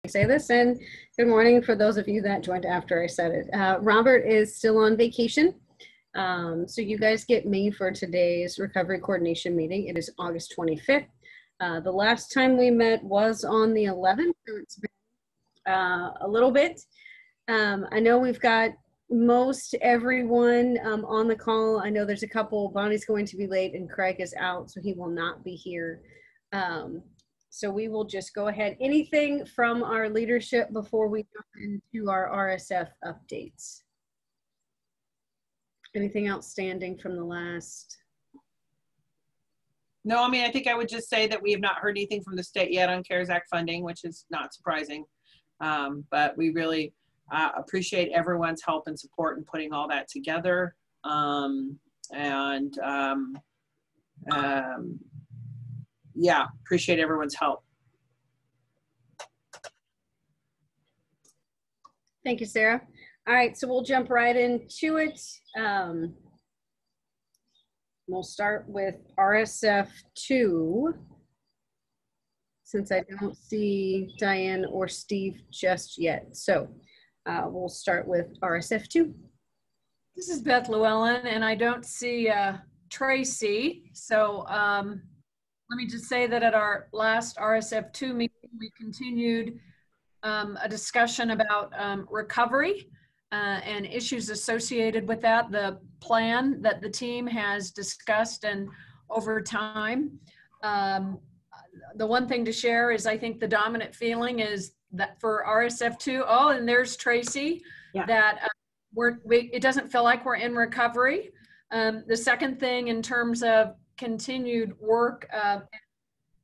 say this, and good morning for those of you that joined after I said it. Robert is still on vacation, so you guys get me for today's recovery coordination meeting. It is August 25th. The last time we met was on the 11th, so it's been a little bit. I know we've got most everyone on the call. I know there's a couple. Bonnie's going to be late and Craig is out, so he will not be here. So we will just go ahead. Anything from our leadership before we go into our RSF updates? Anything outstanding from the last? No, I mean, I think I would just say that we have not heard anything from the state yet on CARES Act funding, which is not surprising. But we really appreciate everyone's help and support in putting all that together. Yeah, appreciate everyone's help. Thank you, Sarah. All right, so we'll jump right into it. We'll start with RSF 2, since I don't see Diane or Steve just yet. So we'll start with RSF 2. This is Beth Llewellyn, and I don't see Tracy. So let me just say that at our last RSF 2 meeting, we continued a discussion about recovery and issues associated with that, the plan that the team has discussed and over time. The one thing to share is I think the dominant feeling is that for RSF 2, oh, and there's Tracy, yeah, that it doesn't feel like we're in recovery. The second thing in terms of continued work,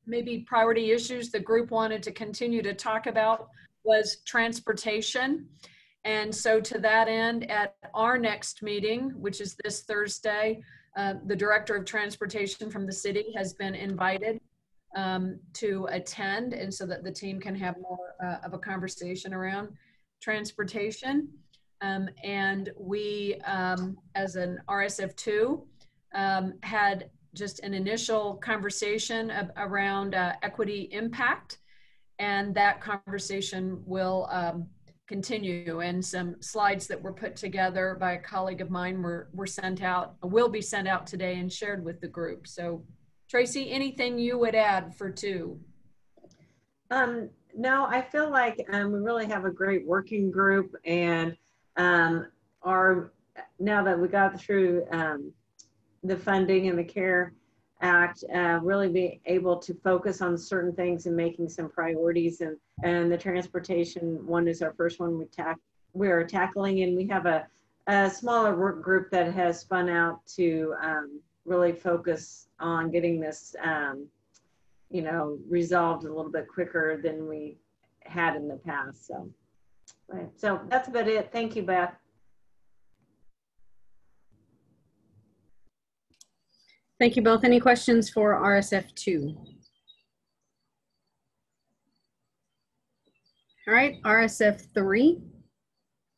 maybe priority issues the group wanted to continue to talk about was transportation. And so to that end, at our next meeting, which is this Thursday, the Director of Transportation from the city has been invited to attend, and so that the team can have more of a conversation around transportation. And we, as an RSF2, had just an initial conversation around equity impact, and that conversation will continue. And some slides that were put together by a colleague of mine were sent out, will be sent out today and shared with the group. So Tracy, anything you would add for 2? No, I feel like we really have a great working group, and now that we got through the funding and the CARE Act, really be able to focus on certain things and making some priorities, and the transportation one is our first one we're tackling, and we have a smaller work group that has spun out to really focus on getting this resolved a little bit quicker than we had in the past. So that's about it. Thank you, Beth. Thank you both. Any questions for RSF 2? All right, RSF 3.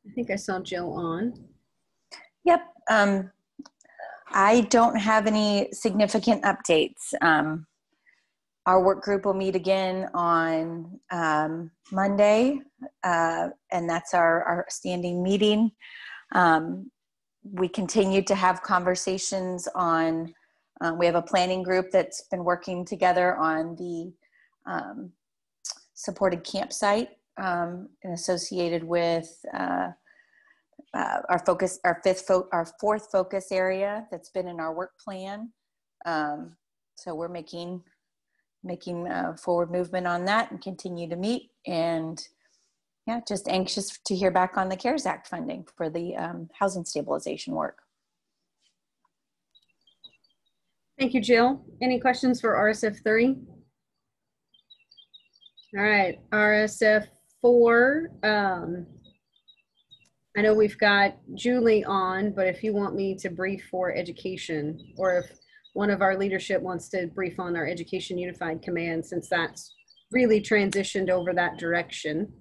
I think I saw Jill on. Yep. I don't have any significant updates. Our work group will meet again on Monday, and that's our standing meeting. We continue to have conversations on, we have a planning group that's been working together on the supported campsite and associated with our fourth focus area that's been in our work plan. So we're making forward movement on that and continue to meet, and yeah, just anxious to hear back on the CARES Act funding for the housing stabilization work. Thank you, Jill. Any questions for RSF 3? All right, RSF 4. I know we've got Julie on, but if you want me to brief for education, or if one of our leadership wants to brief on our Education Unified Command, since that's really transitioned over that direction.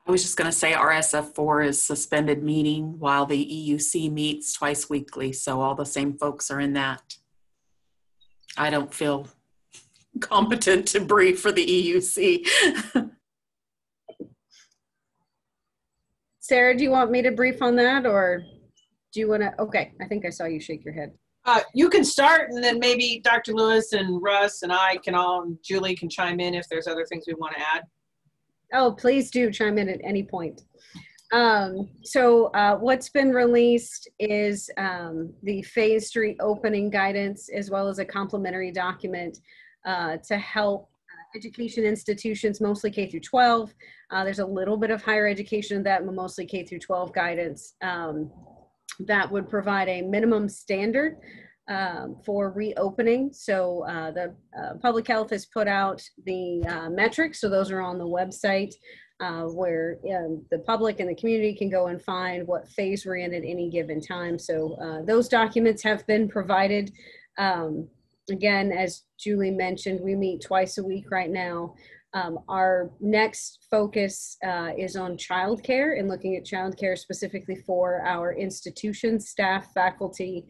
I was just going to say RSF 4 is suspended meeting while the EUC meets twice weekly. So all the same folks are in that. I don't feel competent to brief for the EUC. Sarah, do you want me to brief on that, or do you want to? Okay, I think I saw you shake your head. You can start, and then maybe Dr. Lewis and Russ and I can Julie can chime in if there's other things we want to add. Oh, please do chime in at any point. So what's been released is the Phase 3 opening guidance, as well as a complementary document to help education institutions, mostly K through 12. There's a little bit of higher education in that, but mostly K through 12 guidance that would provide a minimum standard for reopening. So the public health has put out the metrics, so those are on the website where the public and the community can go and find what phase we're in at any given time. So those documents have been provided. Again, as Julie mentioned, we meet twice a week right now. Our next focus is on childcare and looking at childcare specifically for our institutions, staff, faculty,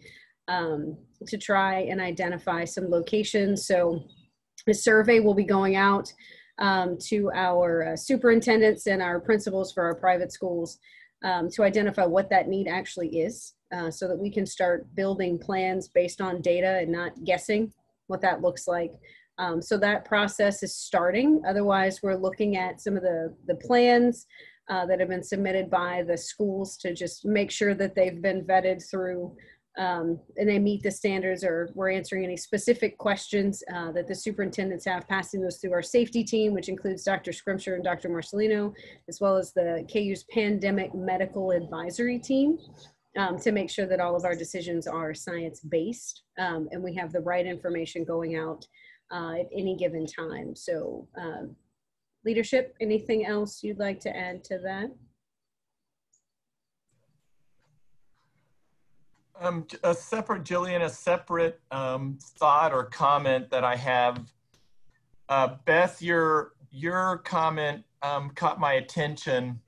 to try and identify some locations. So a survey will be going out to our superintendents and our principals for our private schools to identify what that need actually is, so that we can start building plans based on data and not guessing what that looks like. So that process is starting. Otherwise, we're looking at some of the plans that have been submitted by the schools to just make sure that they've been vetted through and they meet the standards, or we're answering any specific questions that the superintendents have, passing those through our safety team, which includes Dr. Scrimsher and Dr. Marcelino, as well as the KU's Pandemic Medical Advisory Team, to make sure that all of our decisions are science-based and we have the right information going out at any given time. So leadership, anything else you'd like to add to that? Jillian, a separate thought or comment that I have. Beth, your comment caught my attention,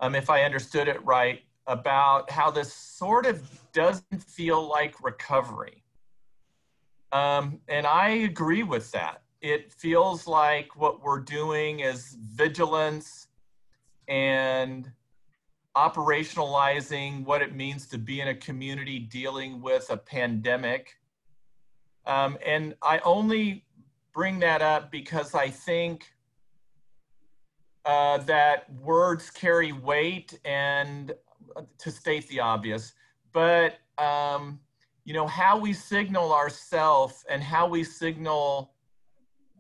if I understood it right, about how this sort of doesn't feel like recovery. And I agree with that. It feels like what we're doing is vigilance and operationalizing what it means to be in a community dealing with a pandemic. And I only bring that up because I think that words carry weight, and to state the obvious, but you know, how we signal ourselves and how we signal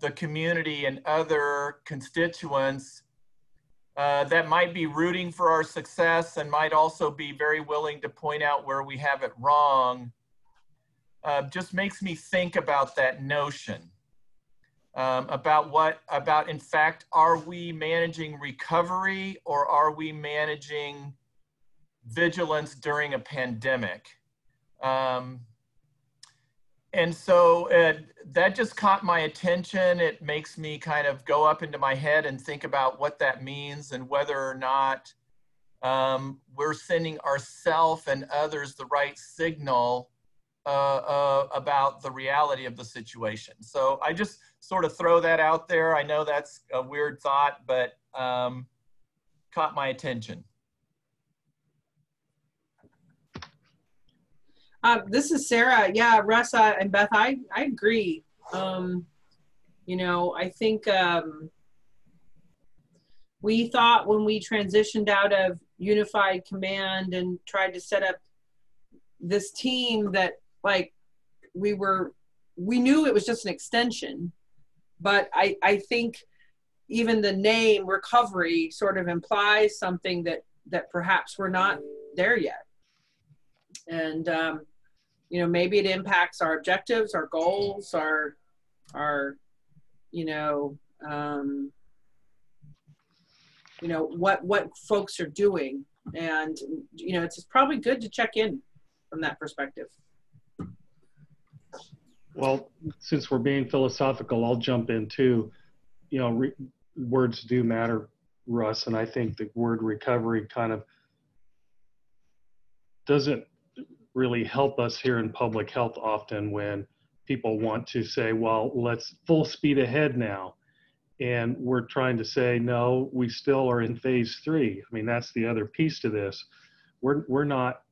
the community and other constituents that might be rooting for our success and might also be very willing to point out where we have it wrong, just makes me think about that notion, about in fact, are we managing recovery or are we managing vigilance during a pandemic? And so that just caught my attention. It makes me kind of go up into my head and think about what that means and whether or not we're sending ourselves and others the right signal about the reality of the situation. So I just sort of throw that out there. I know that's a weird thought, but caught my attention. This is Sarah. Yeah, Russ and Beth, I agree. You know, I think we thought when we transitioned out of unified command and tried to set up this team that like we knew it was just an extension, but I think even the name recovery sort of implies something that perhaps we're not there yet. And you know, maybe it impacts our objectives, our goals, our you know, what folks are doing. And, you know, it's probably good to check in from that perspective. Well, since we're being philosophical, I'll jump in too. You know, words do matter, Russ, and I think the word recovery kind of doesn't really help us here in public health often when people want to say, well, let's full speed ahead now. And we're trying to say, no, we still are in phase 3. I mean, that's the other piece to this. We're not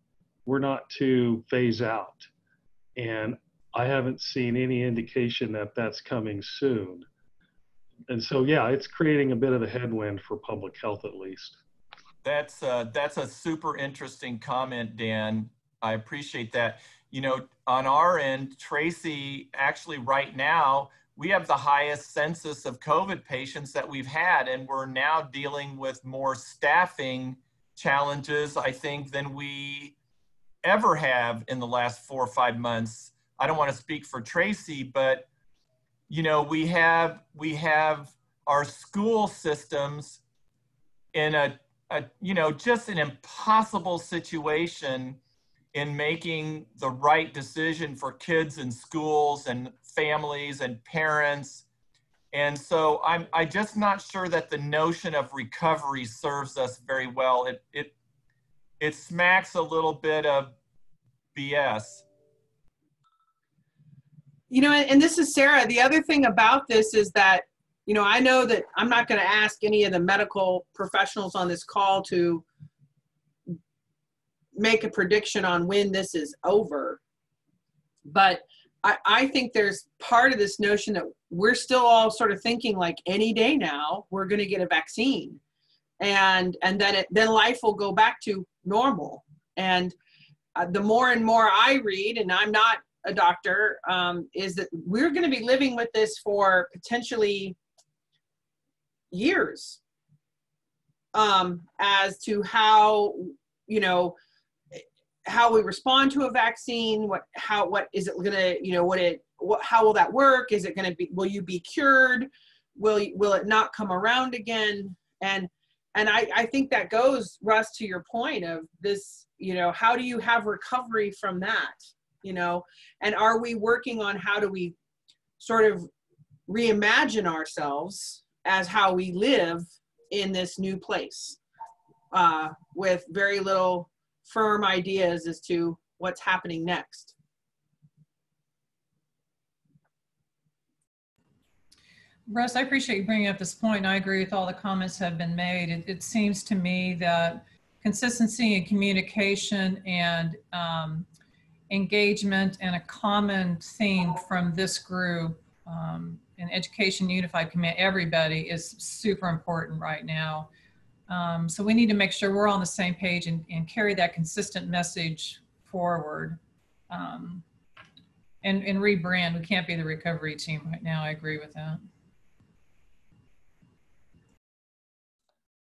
to phase out. And I haven't seen any indication that that's coming soon. And so, yeah, it's creating a bit of a headwind for public health, at least. That's a super interesting comment, Dan. I appreciate that. You know, on our end, Tracy, actually right now, we have the highest census of COVID patients that we've had, and we're now dealing with more staffing challenges, I think, than we ever have in the last 4 or 5 months. I don't want to speak for Tracy, but you know, we have our school systems in a you know, just an impossible situation in making the right decision for kids and schools and families and parents. And so I'm just not sure that the notion of recovery serves us very well. It smacks a little bit of BS. You know, and this is Sarah. The other thing about this is that, you know, I know that I'm not going to ask any of the medical professionals on this call to make a prediction on when this is over. But I think there's part of this notion that we're still all sort of thinking like any day now, we're going to get a vaccine. And then life will go back to normal. And the more and more I read, and I'm not a doctor, is that we're going to be living with this for potentially years, as to how, you know, how we respond to a vaccine, what is it going to, you know, how will that work? Is it going to be, will you be cured? Will it not come around again? And I think that goes, Russ, to your point of this, you know, how do you have recovery from that, you know, and are we working on how do we sort of reimagine ourselves as how we live in this new place, with very little firm ideas as to what's happening next. Russ, I appreciate you bringing up this point, and I agree with all the comments that have been made. It seems to me that consistency in communication and engagement and a common theme from this group and Education Unified Command, everybody, is super important right now. So we need to make sure we're on the same page and carry that consistent message forward. And rebrand. We can't be the recovery team right now. I agree with that.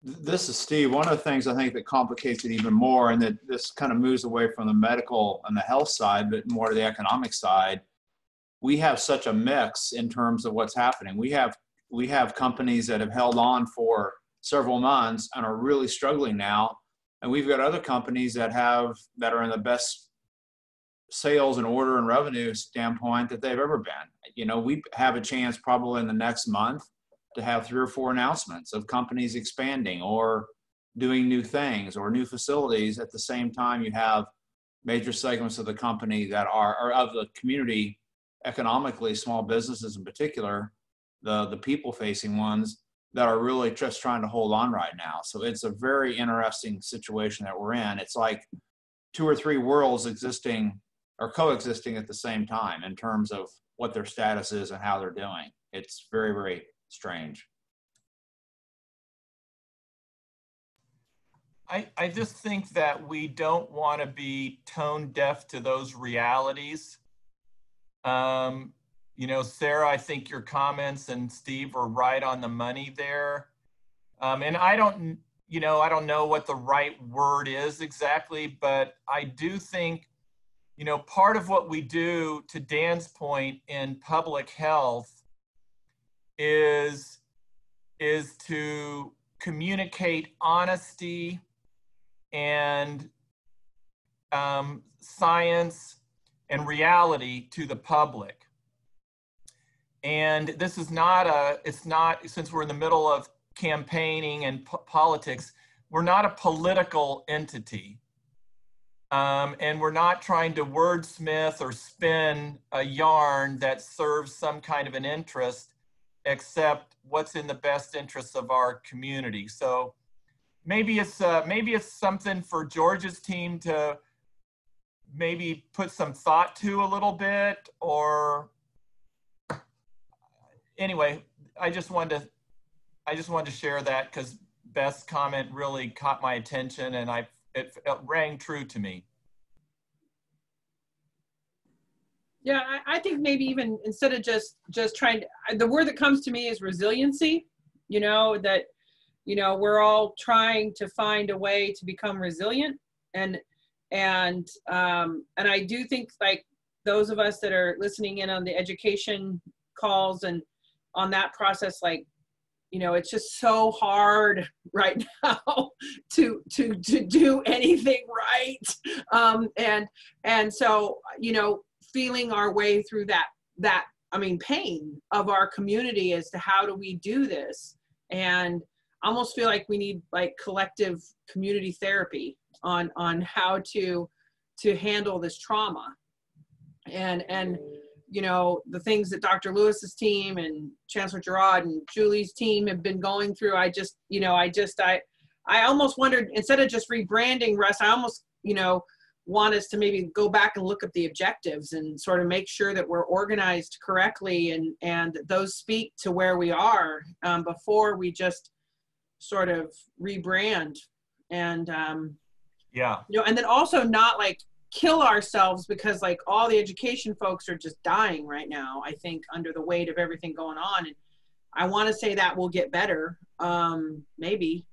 This is Steve. One of the things I think that complicates it even more, and that this kind of moves away from the medical and the health side, but more to the economic side, we have such a mix in terms of what's happening. We have companies that have held on for several months and are really struggling now, and we've got other companies that are in the best sales and order and revenue standpoint that they've ever been. You know, we have a chance probably in the next month to have 3 or 4 announcements of companies expanding or doing new things or new facilities. At the same time, you have major segments of the company that are of the community economically, small businesses in particular, the people-facing ones that are really just trying to hold on right now. So it's a very interesting situation that we're in. It's like 2 or 3 worlds existing or coexisting at the same time in terms of what their status is and how they're doing. It's very, very strange. I just think that we don't want to be tone deaf to those realities. You know, Sarah, I think your comments and Steve are right on the money there. And I don't know what the right word is exactly, but I do think, you know, part of what we do, to Dan's point, in public health is to communicate honesty and science and reality to the public. And this is since we're in the middle of campaigning and politics, we're not a political entity. And we're not trying to wordsmith or spin a yarn that serves some kind of an interest, except what's in the best interests of our community. So maybe it's something for George's team to maybe put some thought to a little bit, or anyway, I just wanted to share that because Beth's comment really caught my attention, and it rang true to me. Yeah, I think maybe even instead of just trying to, the word that comes to me is resiliency. You know, that, you know, we're all trying to find a way to become resilient, and I do think, like, those of us that are listening in on the education calls and on that process, like, you know, it's just so hard right now to do anything right, and so, you know, feeling our way through that I mean, pain of our community as to how do we do this, and I almost feel like we need, like, collective community therapy on how to handle this trauma, and you know, the things that Dr. Lewis's team and Chancellor Gerard and Julie's team have been going through. I almost wondered, instead of just rebranding, Russ, I almost, you know, want us to maybe go back and look at the objectives and sort of make sure that we're organized correctly, and those speak to where we are, before we just sort of rebrand, and yeah, you know, and then also not, like, kill ourselves because, like, all the education folks are just dying right now, I think, under the weight of everything going on. And I want to say that will get better, maybe,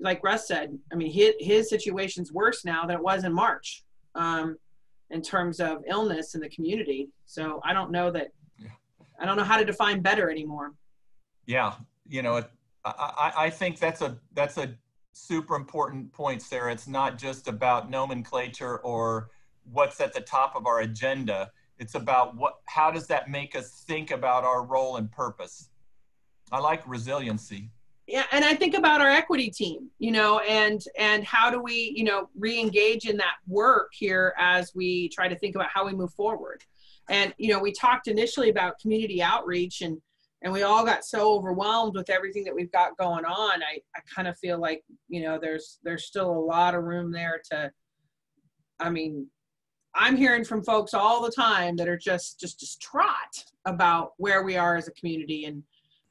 like Russ said, I mean, his situation's worse now than it was in March, in terms of illness in the community. So I don't know I don't know how to define better anymore. Yeah, you know, I think that's a super important point, Sarah. It's not just about nomenclature or what's at the top of our agenda. It's about how does that make us think about our role and purpose. I like resiliency. Yeah, and I think about our equity team, you know, and how do we, you know, re-engage in that work here as we try to think about how we move forward. And, you know, we talked initially about community outreach, and we all got so overwhelmed with everything that we've got going on. I kind of feel like, you know, there's still a lot of room there to, I mean, I'm hearing from folks all the time that are just distraught about where we are as a community. And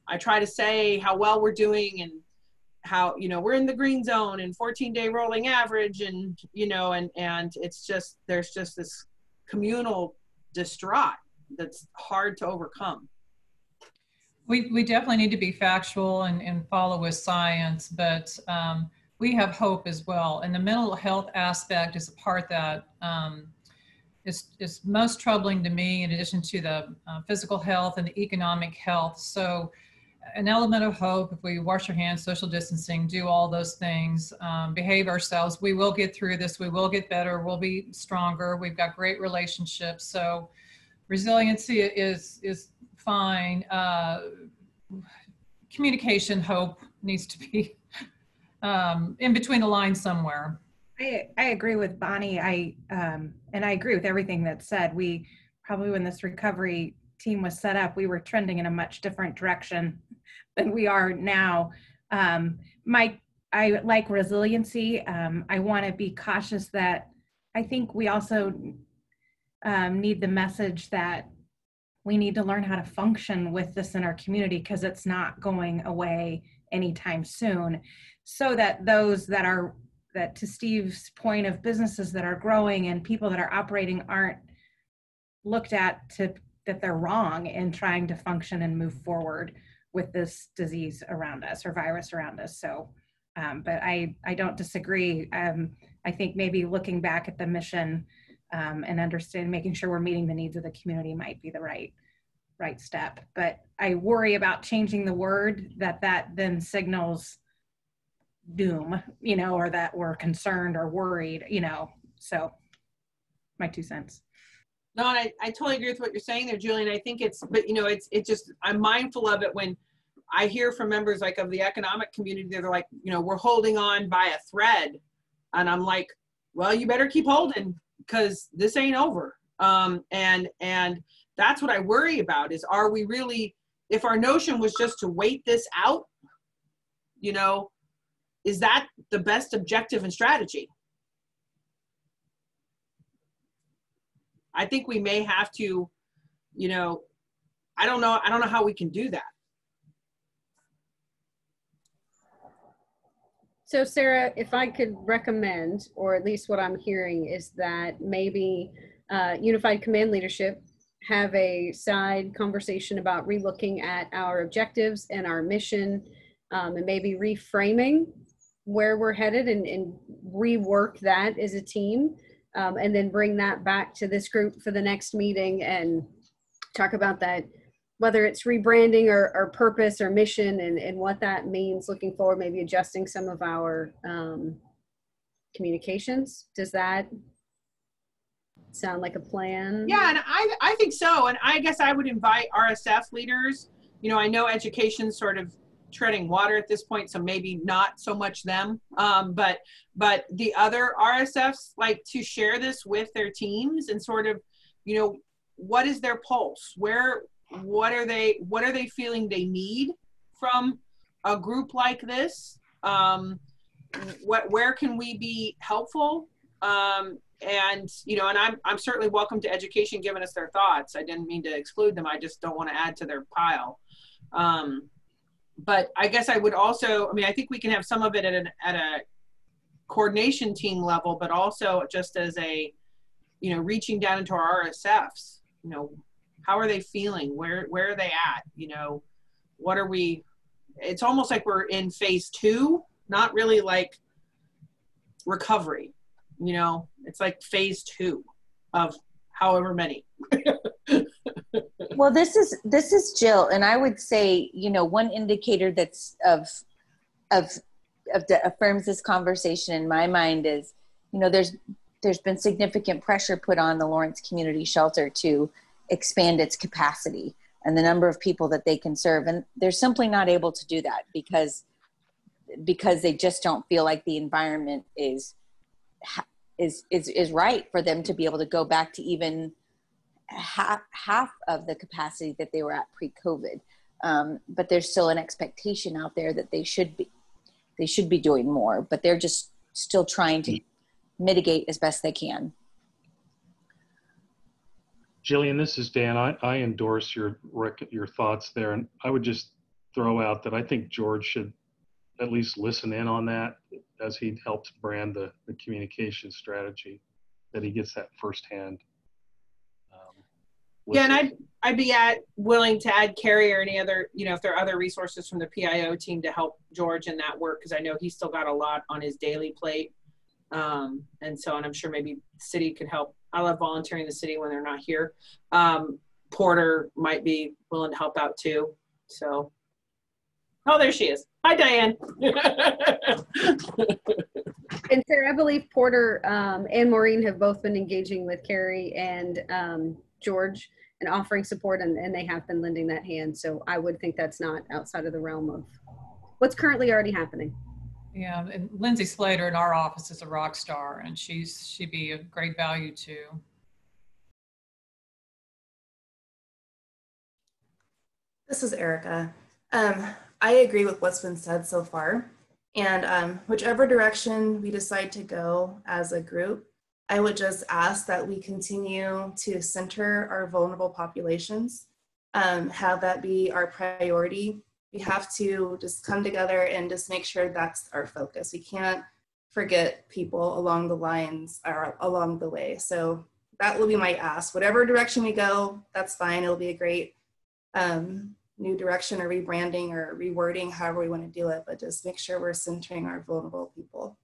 I try to say how well we're doing and how, you know, we're in the green zone and 14-day rolling average, and, you know, and it's just, there's just this communal distraught that's hard to overcome. We definitely need to be factual and follow with science, but we have hope as well. And the mental health aspect is a part that is most troubling to me, in addition to the physical health and the economic health. So an element of hope, if we wash our hands, social distancing, do all those things, behave ourselves, we will get through this, we will get better, we'll be stronger, we've got great relationships. So resiliency is fine. Communication, hope needs to be in between the lines somewhere. I agree with Bonnie. And I agree with everything that's said. We probably, when this recovery team was set up, we were trending in a much different direction than we are now. I like resiliency. I want to be cautious that I think we also need the message that we need to learn how to function with this in our community, because it's not going away anytime soon, so that those that are, that to Steve's point of businesses that are growing and people that are operating aren't looked at that they're wrong in trying to function and move forward with this disease around us or virus around us. So, but I don't disagree. I think maybe looking back at the mission and understanding, making sure we're meeting the needs of the community might be the right step. But I worry about changing the word, that then signals doom, you know, or that we're concerned or worried, you know. So my 2 cents. No, and I totally agree with what you're saying there, Julian. I think but you know, it's just, I'm mindful of it when I hear from members, like, of the economic community, they're like, you know, we're holding on by a thread. And I'm like, well, you better keep holding, because this ain't over. And that's what I worry about, is, are we really if our notion was just to wait this out, you know, is that the best objective and strategy? I think we may have to, you know, I don't know how we can do that. So Sarah, if I could recommend, or at least what I'm hearing is that maybe Unified Command Leadership have a side conversation about relooking at our objectives and our mission, and maybe reframing where we're headed and rework that as a team, and then bring that back to this group for the next meeting and talk about that, whether it's rebranding or purpose or mission and what that means looking forward, maybe adjusting some of our communications. Does that sound like a plan? Yeah, and I think so. And I guess I would invite RSF leaders. You know, I know education's sort of treading water at this point, so maybe not so much them. But the other RSFs, like, to share this with their teams and sort of, you know, what is their pulse? What are they feeling they need from a group like this? Where can we be helpful? And, you know, and I'm certainly welcome to education giving us their thoughts. I didn't mean to exclude them. I just don't want to add to their pile. But I guess I would also, I mean, I think we can have some of it at a coordination team level, but also just as a, you know, reaching down into our RSFs, you know, how are they feeling? Where are they at? You know, what are we, it's almost like we're in phase 2, not really like recovery, you know, it's like phase 2 of however many. Well, this is Jill, and I would say, you know, one indicator that's that affirms this conversation in my mind is, you know, there's been significant pressure put on the Lawrence Community Shelter to expand its capacity and the number of people that they can serve, and they're simply not able to do that because they just don't feel like the environment is right for them to be able to go back to even half of the capacity that they were at pre-COVID. But there's still an expectation out there that they should be doing more, but they're just still trying to mitigate as best they can. Jillian, this is Dan. I endorse your thoughts there, and I would just throw out that I think George should at least listen in on that as he helps brand the communication strategy, that he gets that firsthand. Yeah, and I'd be willing to add Carrie or any other, you know, if there are other resources from the PIO team to help George in that work, because I know he's still got a lot on his daily plate. And I'm sure maybe the city could help. I love volunteering the city when they're not here. Porter might be willing to help out too. So, oh, there she is. Hi, Diane. And Sarah, I believe Porter and Maureen have both been engaging with Carrie and George and offering support, and they have been lending that hand. So I would think that's not outside of the realm of what's currently already happening. Yeah, and Lindsay Slater in our office is a rock star, and she'd be a great value too. This is Erica. I agree with what's been said so far, and whichever direction we decide to go as a group, I would just ask that we continue to center our vulnerable populations, have that be our priority. We have to just come together and just make sure that's our focus. We can't forget people along the lines or along the way. So that will be my ask. Whatever direction we go, that's fine. It'll be a great new direction or rebranding or rewording, however we want to do it, but just make sure we're centering our vulnerable people.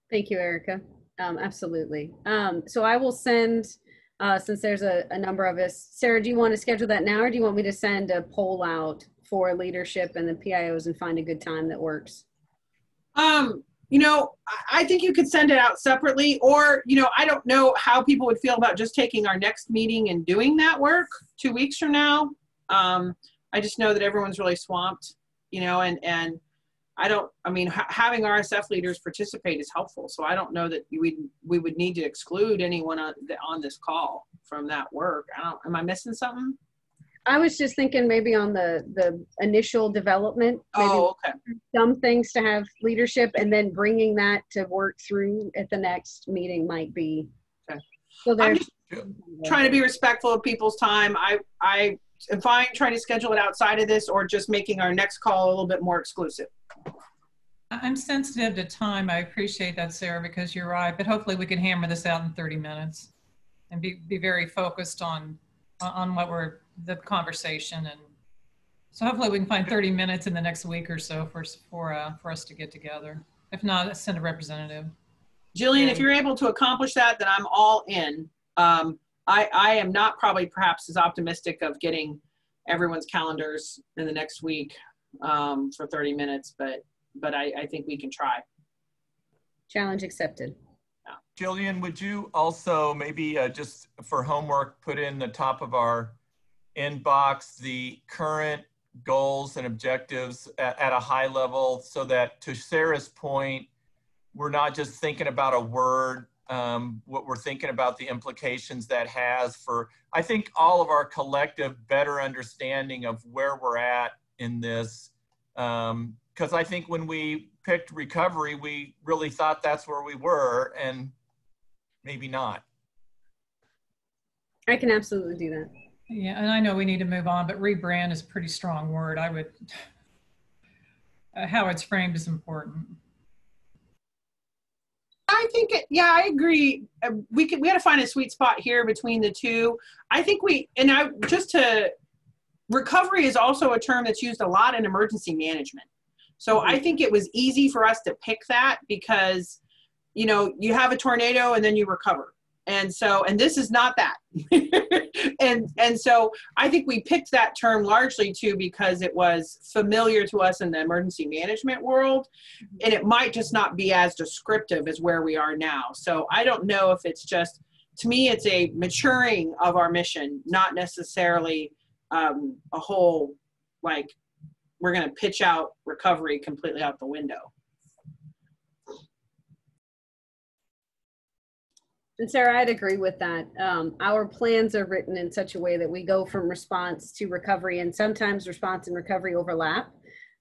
Thank you, Erica. Absolutely. So I will send, since there's a number of us, Sarah, do you want to schedule that now, or do you want me to send a poll out for leadership and the PIOs and find a good time that works? You know, I think you could send it out separately, or, you know, I don't know how people would feel about just taking our next meeting and doing that work 2 weeks from now. I just know that everyone's really swamped, you know, and I mean, having RSF leaders participate is helpful. So I don't know that we would need to exclude anyone on this call from that work. Am I missing something? I was just thinking maybe on the initial development, maybe okay. some things to have leadership, and then bringing that to work through at the next meeting might be. Okay. So I'm just trying to be respectful of people's time. I am fine trying to schedule it outside of this, or just making our next call a little bit more exclusive. I'm sensitive to time. I appreciate that, Sarah, because you're right. But hopefully we can hammer this out in 30 minutes and be very focused on what the conversation. And so hopefully we can find 30 minutes in the next week or so for us to get together. If not, send a representative. Jillian, if you're able to accomplish that, then I'm all in. I am not probably perhaps as optimistic of getting everyone's calendars in the next week for 30 minutes, but I think we can try. Challenge accepted. Yeah. Jillian, would you also maybe just for homework put in the top of our inbox the current goals and objectives at a high level, so that, to Sarah's point, we're not just thinking about a word, what we're thinking about the implications that has for, I think, all of our collective better understanding of where we're at in this. Because I think when we picked recovery, we really thought that's where we were, and maybe not. I can absolutely do that. Yeah, and I know we need to move on, but rebrand is a pretty strong word. I would, how it's framed is important. I think, yeah, I agree. We had to find a sweet spot here between the two. I think recovery is also a term that's used a lot in emergency management. So I think it was easy for us to pick that because, you have a tornado and then you recover. And this is not that. and so I think we picked that term largely too because it was familiar to us in the emergency management world, and it might just not be as descriptive as where we are now. So I don't know if it's just, to me, it's a maturing of our mission, not necessarily a whole, like, we're going to pitch out recovery completely out the window. And Sarah, I'd agree with that. Our plans are written in such a way that we go from response to recovery, and sometimes response and recovery overlap.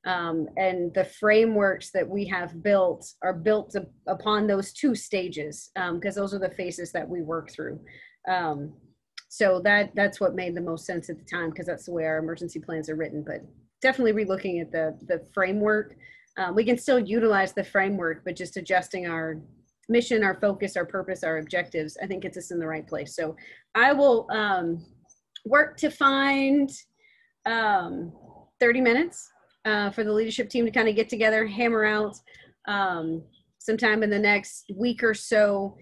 And the frameworks that we have built are built upon those two stages, because those are the phases that we work through. So that's what made the most sense at the time, because that's the way our emergency plans are written. But definitely relooking at the framework. We can still utilize the framework, but just adjusting our mission, our focus, our purpose, our objectives, I think gets us in the right place. So I will work to find 30 minutes for the leadership team to kind of get together, hammer out sometime in the next week or so,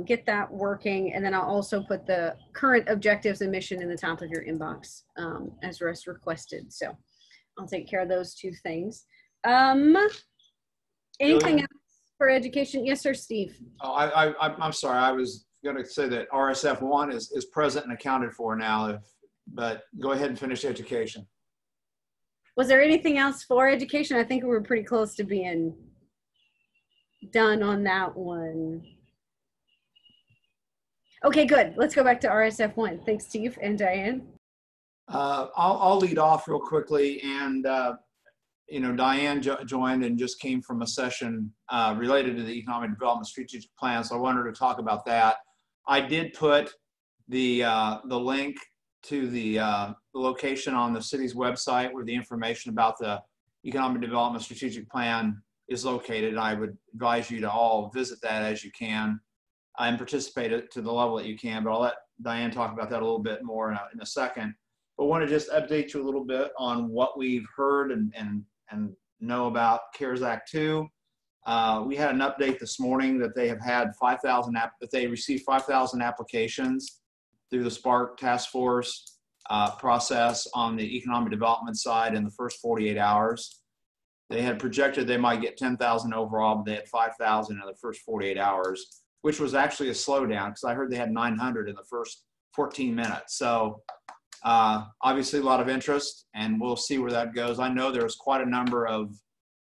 get that working. And then I'll also put the current objectives and mission in the top of your inbox as Russ requested. So I'll take care of those two things. Anything else for education? Yes, sir, Steve. Oh, I'm sorry. I was going to say that RSF1 is present and accounted for now, but go ahead and finish education. Was there anything else for education? I think we were pretty close to being done on that one. Okay, good. Let's go back to RSF1. Thanks, Steve and Diane. I'll lead off real quickly. And, Diane joined and just came from a session related to the Economic Development Strategic Plan. So I wanted to talk about that. I did put the link to the location on the city's website where the information about the Economic Development Strategic Plan is located. I would advise you to all visit that as you can and participate to the level that you can, but I'll let Diane talk about that a little bit more in a second. But I want to just update you a little bit on what we've heard and know about CARES Act 2. We had an update this morning that they have had 5,000 that they received 5,000 applications through the Spark Task Force process on the economic development side in the first 48 hours. They had projected they might get 10,000 overall, but they had 5,000 in the first 48 hours, which was actually a slowdown because I heard they had 900 in the first 14 minutes. So obviously a lot of interest, and we'll see where that goes. I know there's quite a number of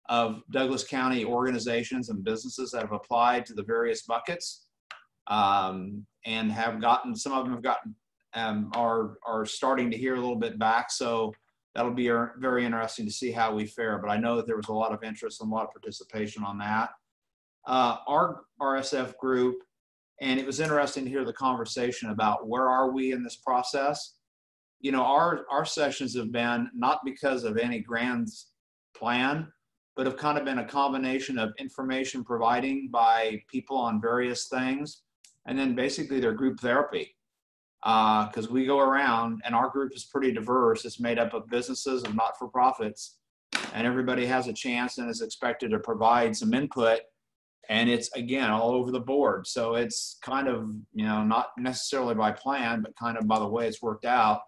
of Douglas County organizations and businesses that have applied to the various buckets, and have gotten, some of them have gotten, are starting to hear a little bit back. So that'll be very interesting to see how we fare. But I know that there was a lot of interest and a lot of participation on that. Our RSF group, and it was interesting to hear the conversation about where are we in this process. You know, our sessions have been not because of any grand plan, but have kind of been a combination of information providing by people on various things, and then basically their group therapy. Because we go around, and our group is pretty diverse. It's made up of businesses and not-for-profits, and everybody has a chance and is expected to provide some input. And it's, again, all over the board. So it's kind of, you know, not necessarily by plan, but kind of by the way it's worked out,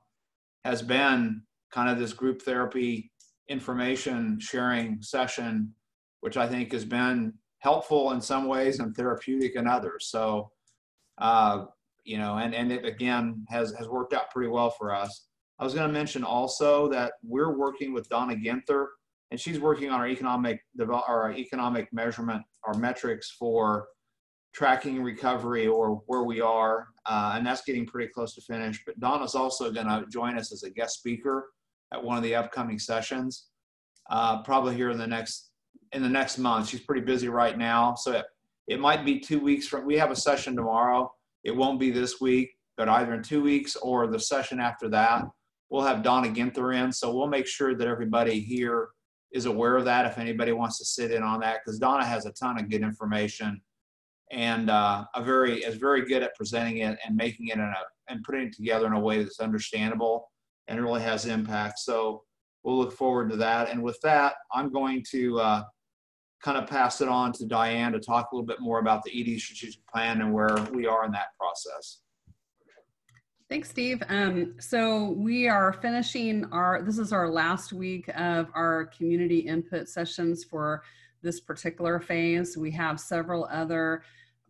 has been kind of this group therapy information sharing session, which I think has been helpful in some ways and therapeutic in others. So, you know, and it, again, has worked out pretty well for us. I was going to mention also that we're working with Donna Ginther, and she's working on our economic measurement, our metrics for tracking recovery, or where we are, and that's getting pretty close to finish. But Donna's also going to join us as a guest speaker at one of the upcoming sessions, probably here in the next month. She's pretty busy right now, so it might be 2 weeks from. We have a session tomorrow. It won't be this week, but either in 2 weeks or the session after that, we'll have Donna Ginther in. So we'll make sure that everybody here is aware of that if anybody wants to sit in on that, because Donna has a ton of good information, and is very good at presenting it and making it and putting it together in a way that's understandable and really has impact. So we'll look forward to that. And with that, I'm going to kind of pass it on to Diane to talk a little bit more about the ED strategic plan and where we are in that process. Thanks, Steve. So we are finishing this is our last week of our community input sessions for this particular phase. We have several other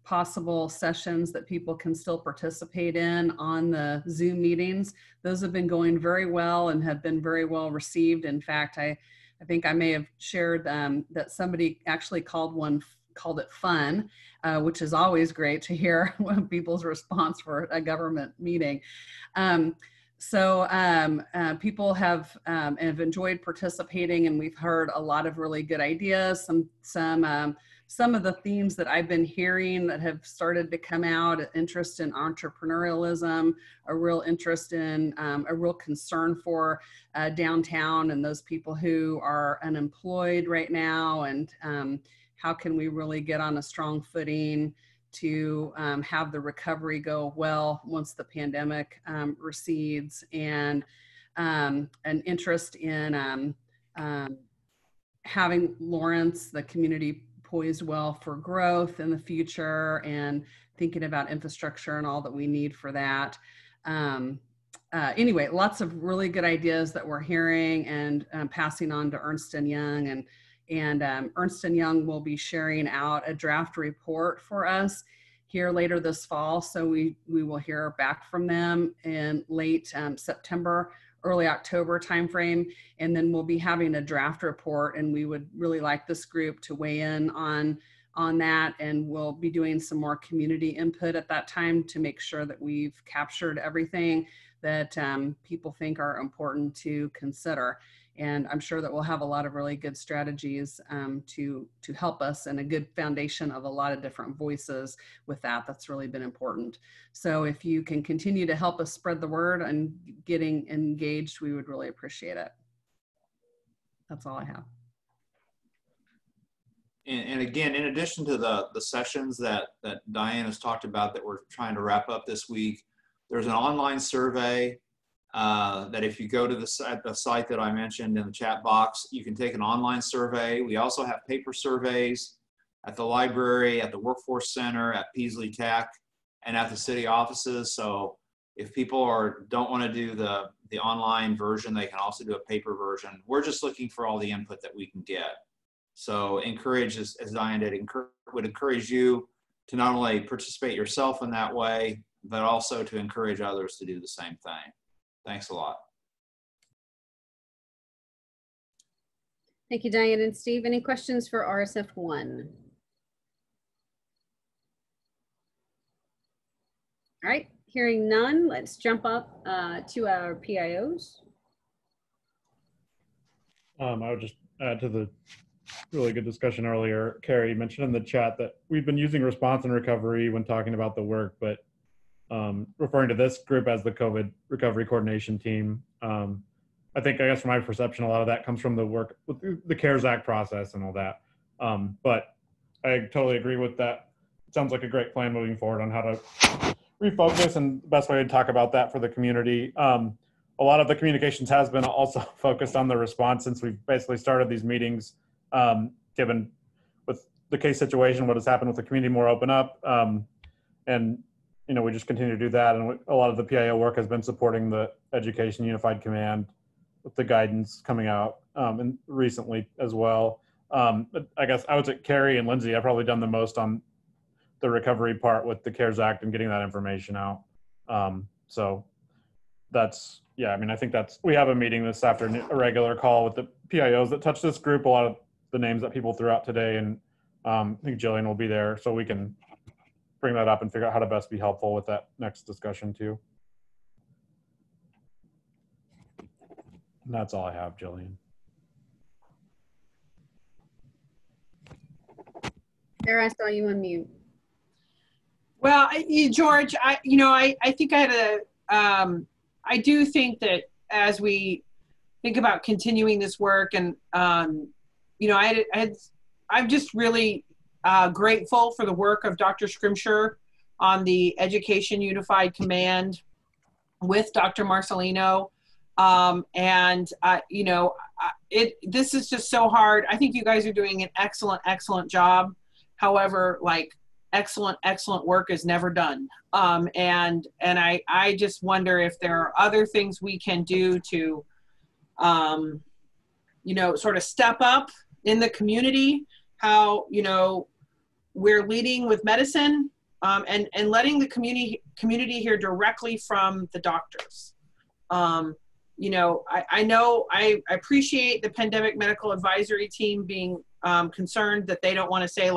possible sessions that people can still participate in on the Zoom meetings. Those have been going very well and have been very well received. In fact, I think I may have shared that somebody actually called it fun, which is always great to hear people's response for a government meeting. People have enjoyed participating, and we've heard a lot of really good ideas. Some of the themes that I've been hearing that have started to come out: interest in entrepreneurialism, a real interest in a real concern for downtown and those people who are unemployed right now, and how can we really get on a strong footing to have the recovery go well once the pandemic recedes, and an interest in having Lawrence, the community, poised well for growth in the future, and thinking about infrastructure and all that we need for that. Anyway, lots of really good ideas that we're hearing and passing on to Ernst & Young, and Ernst & Young will be sharing out a draft report for us here later this fall. So we will hear back from them in late September, early October timeframe, and then we'll be having a draft report, and we would really like this group to weigh in on that, and we'll be doing some more community input at that time to make sure that we've captured everything that people think are important to consider. And I'm sure that we'll have a lot of really good strategies to help us, and a good foundation of a lot of different voices with that. That's really been important. So if you can continue to help us spread the word and getting engaged, we would really appreciate it. That's all I have. And again, in addition to the sessions that Diane has talked about that we're trying to wrap up this week, there's an online survey that if you go to the site that I mentioned in the chat box, you can take an online survey. We also have paper surveys at the library, at the Workforce Center, at Peaslee Tech, and at the city offices. So if people don't want to do the online version, they can also do a paper version. We're just looking for all the input that we can get. So encourage, as Diane did, would encourage you to not only participate yourself in that way, but also to encourage others to do the same thing. Thanks a lot. Thank you, Diane and Steve. Any questions for RSF 1? All right, hearing none, let's jump up to our PIOs. I would just add to the really good discussion earlier. Carrie mentioned in the chat that we've been using response and recovery when talking about the work, but referring to this group as the COVID recovery coordination team. I guess from my perception, a lot of that comes from the work with the CARES Act process and all that. But I totally agree with that. It sounds like a great plan moving forward on how to refocus, and the best way to talk about that for the community. A lot of the communications has been also focused on the response since we've basically started these meetings, given with the case situation, what has happened with the community more open up. And, we just continue to do that. And a lot of the PIO work has been supporting the Education Unified Command with the guidance coming out and recently as well. But I guess I would say Carrie and Lindsay, I've probably done the most on the recovery part with the CARES Act and getting that information out. So that's, yeah, I think we have a meeting this afternoon, a regular call with the PIOs that touch this group, a lot of the names that people threw out today. And I think Jillian will be there so we can bring that up and figure out how to best be helpful with that next discussion too. And that's all I have, Jillian. Sarah, I saw you on mute. Well, George, I think I had I do think that as we think about continuing this work, and I'm just really grateful for the work of Dr. Scrimshire on the Education Unified Command with Dr. Marcelino. This is just so hard. I think you guys are doing an excellent job. However, excellent work is never done. And I just wonder if there are other things we can do to, sort of step up in the community, how, we're leading with medicine, and letting the community hear directly from the doctors. I know I appreciate the Pandemic Medical Advisory Team being concerned that they don't want to say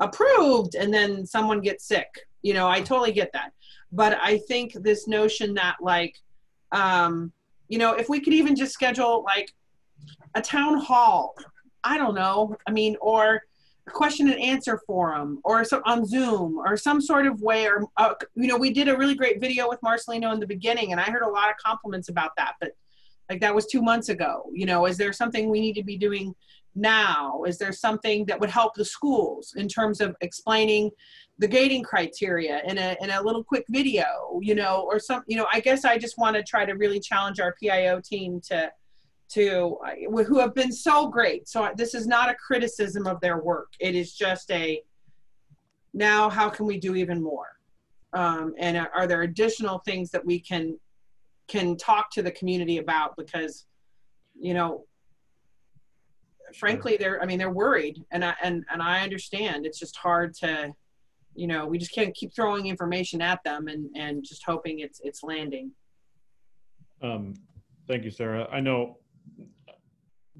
approved and then someone gets sick. I totally get that. But I think this notion that if we could even just schedule a town hall, I don't know, or a question and answer forum, or on Zoom, or some sort of way, or we did a really great video with Marcelino in the beginning, and I heard a lot of compliments about that, but that was 2 months ago. Is there something we need to be doing now? Is there something that would help the schools in terms of explaining the gating criteria in a little quick video, or some, I guess I just want to try to really challenge our PIO team who have been so great. So this is not a criticism of their work. It is just now how can we do even more? And are there additional things that we can talk to the community about? Because, frankly, they're worried, and I understand. It's just hard to, we just can't keep throwing information at them and just hoping it's landing. Thank you, Sarah. I know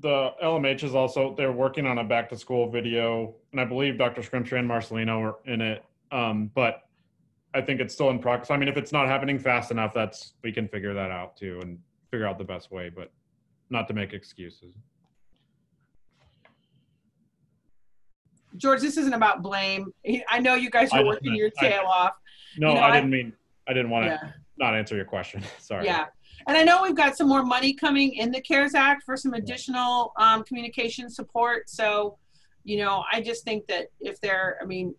the LMH is also, they're working on a back to school video, and I believe Dr. Scrimshire and Marcelino are in it. But I think it's still in progress. If it's not happening fast enough, we can figure that out too and figure out the best way, but not to make excuses. George, this isn't about blame. I know you guys are working your tail off. No, I didn't want to not answer your question. Sorry. Yeah. And I know we've got some more money coming in the CARES Act for some additional communication support. So, I just think that if there, I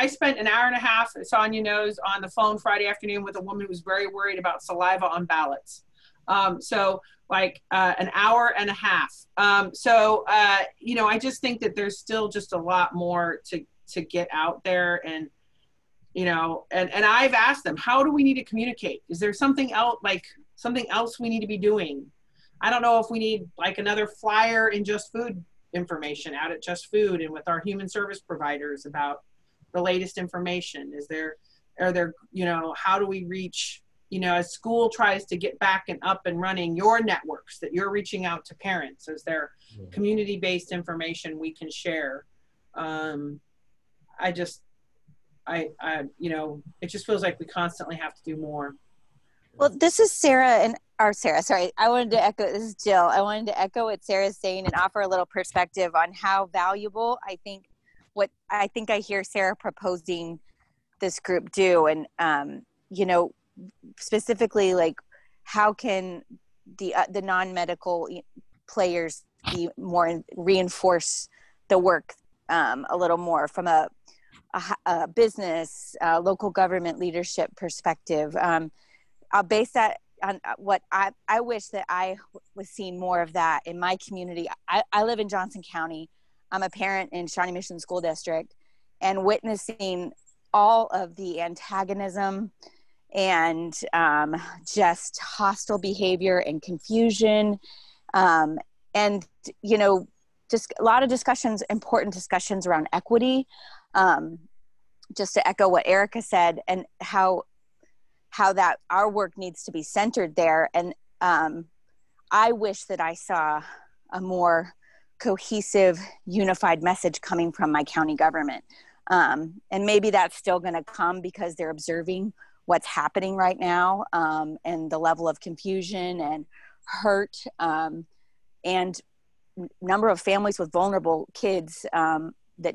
spent an hour and a half, Sonia knows, on the phone Friday afternoon with a woman who was very worried about saliva on ballots. An hour and a half. I just think that there's still just a lot more to get out there, and I've asked them, how do we need to communicate? Is there something else we need to be doing? I don't know if we need another flyer in Just Food information out at Just Food and with our human service providers about the latest information. How do we reach you know, as school tries to get back and up and running, your networks that you're reaching out to parents, is there community-based information we can share? You know, it just feels like we constantly have to do more. Well, this is Sarah, sorry. I wanted to echo, this is Jill. I wanted to echo what Sarah's saying and offer a little perspective on how valuable I think I hear Sarah proposing this group do. And, you know, specifically, like, how can the non-medical players be more, reinforce the work a little more from a business, local government leadership perspective. I'll base that on what I wish that I was seeing more of that in my community. I live in Johnson County. I'm a parent in Shawnee Mission School District, and witnessing all of the antagonism and just hostile behavior and confusion. And, you know, just a lot of discussions, important discussions around equity. Just to echo what Erica said, and how that our work needs to be centered there. And I wish that I saw a more cohesive, unified message coming from my county government. And maybe that's still going to come because they're observing what's happening right now, and the level of confusion and hurt, and number of families with vulnerable kids that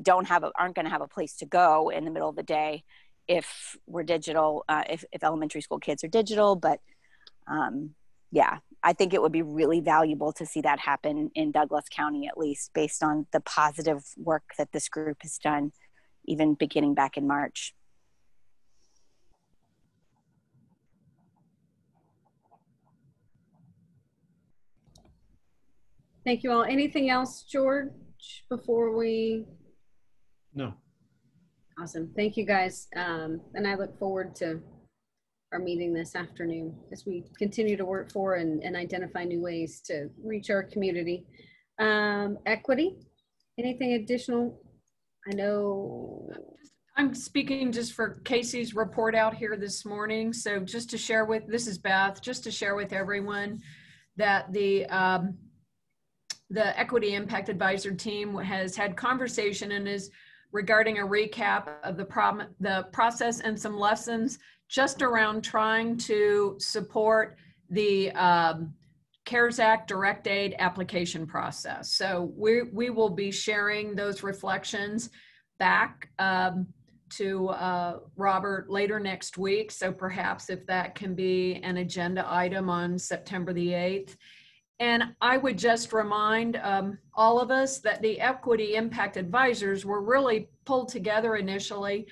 aren't going to have a place to go in the middle of the day if we're digital, if elementary school kids are digital. But yeah, I think it would be really valuable to see that happen in Douglas County, at least based on the positive work that this group has done, even beginning back in March. Thank you all. Anything else, George, before we? No. Awesome. Thank you, guys. And I look forward to our meeting this afternoon as we continue to work for and identify new ways to reach our community. Equity, anything additional? I know. I'm speaking just for Casey's report out here this morning. So just to share with, this is Beth, just to share with everyone that the Equity Impact Advisor team has had conversation and is regarding a recap of the process and some lessons just around trying to support the CARES Act direct aid application process. So we will be sharing those reflections back to Robert later next week. So perhaps if that can be an agenda item on September the 8th. And I would just remind all of us that the Equity Impact Advisors were really pulled together initially.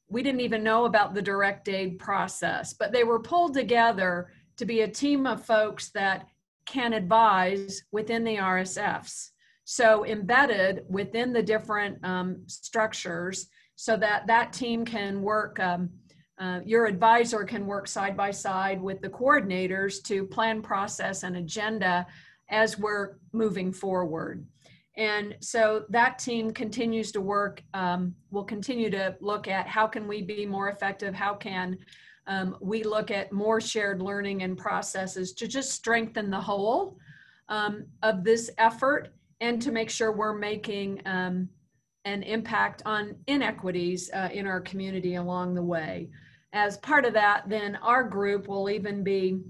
We didn't even know about the direct aid process, but they were pulled together to be a team of folks that can advise within the RSFs. So embedded within the different structures so that that team can work, your advisor can work side by side with the coordinators to plan, process, and agenda as we're moving forward. And so that team continues to work. We'll continue to look at how can we be more effective? How can we look at more shared learning and processes to just strengthen the whole of this effort and to make sure we're making an impact on inequities in our community along the way. As part of that, then our group will even be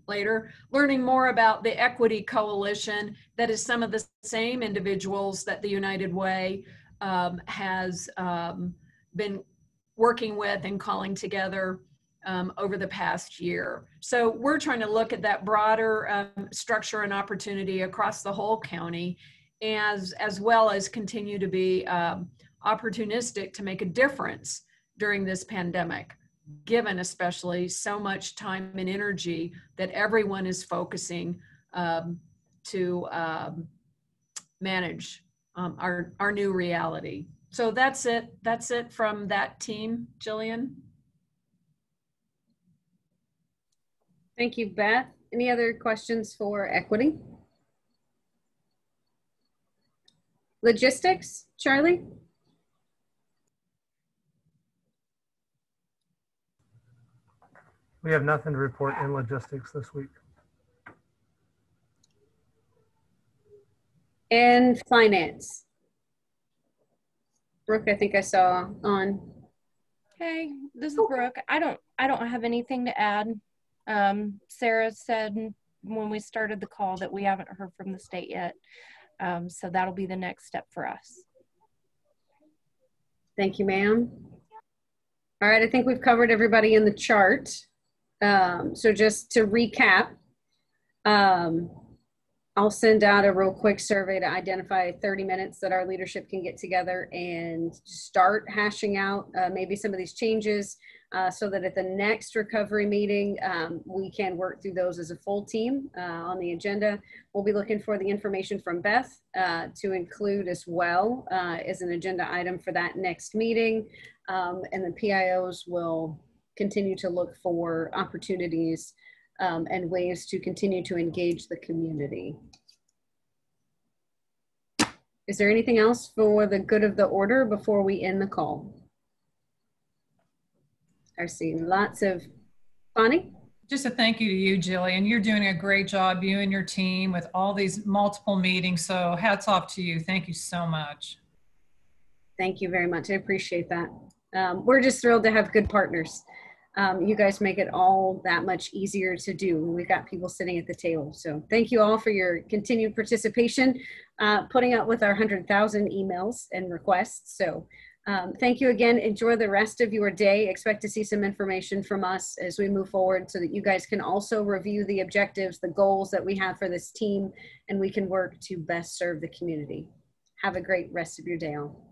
later, learning more about the Equity Coalition that is some of the same individuals that the United Way has been working with and calling together over the past year. So we're trying to look at that broader structure and opportunity across the whole county, as well as continue to be opportunistic to make a difference during this pandemic, given especially so much time and energy that everyone is focusing to manage our new reality. So that's it from that team. Jillian? Thank you, Beth. Any other questions for Equity? Logistics, Charlie? We have nothing to report in logistics this week. And finance. Brooke, I think I saw on. Hey, this is Brooke. I don't have anything to add. Sarah said when we started the call that we haven't heard from the state yet. So that'll be the next step for us. Thank you, ma'am. All right, I think we've covered everybody in the chart. So just to recap, I'll send out a real quick survey to identify 30 minutes that our leadership can get together and start hashing out maybe some of these changes so that at the next recovery meeting, we can work through those as a full team on the agenda. We'll be looking for the information from Beth to include as well as an agenda item for that next meeting. And the PIOs will continue to look for opportunities and ways to continue to engage the community. Is there anything else for the good of the order before we end the call? I see lots of, Bonnie? Just a thank you to you, Jillian. You're doing a great job, you and your team, with all these multiple meetings. So hats off to you. Thank you so much. Thank you very much. I appreciate that. We're just thrilled to have good partners. You guys make it all that much easier to do. We've got people sitting at the table. So thank you all for your continued participation, putting up with our 100,000 emails and requests. So thank you again. Enjoy the rest of your day. Expect to see some information from us as we move forward so that you guys can also review the objectives, the goals that we have for this team, and we can work to best serve the community. Have a great rest of your day all.